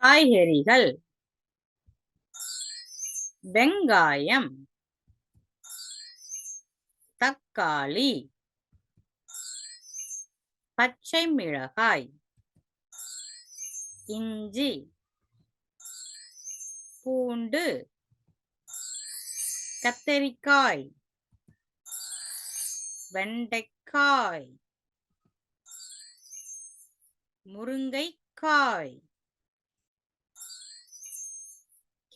காய்கறிகள் வெங்காயம், தக்காளி, பச்சை மிளகாய், இஞ்சி, பூண்டு, கத்தரிக்காய், வெண்டைக்காய், முருங்கைக்காய்,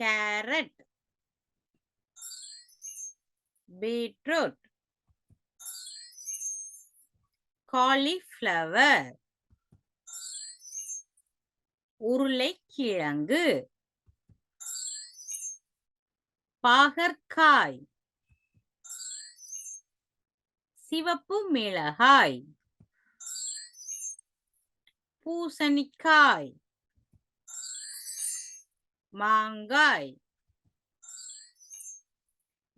கேரட், பீட்ரூட், காலிஃப்ளவர், உருளைக்கிழங்கு, பாகற்காய், சிவப்பு மிளகாய், பூசணிக்காய், மாங்காய்,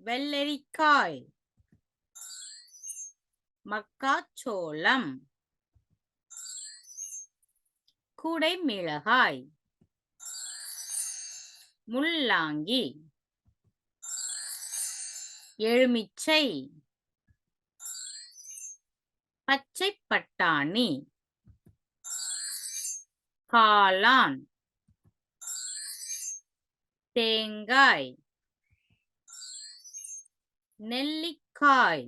வெள்ளரிக்காய், மக்காச்சோளம், குடைமிளகாய், முள்ளாங்கி, எலுமிச்சை, பச்சை பட்டாணி, காளான், தேங்காய், நெல்லிக்காய்,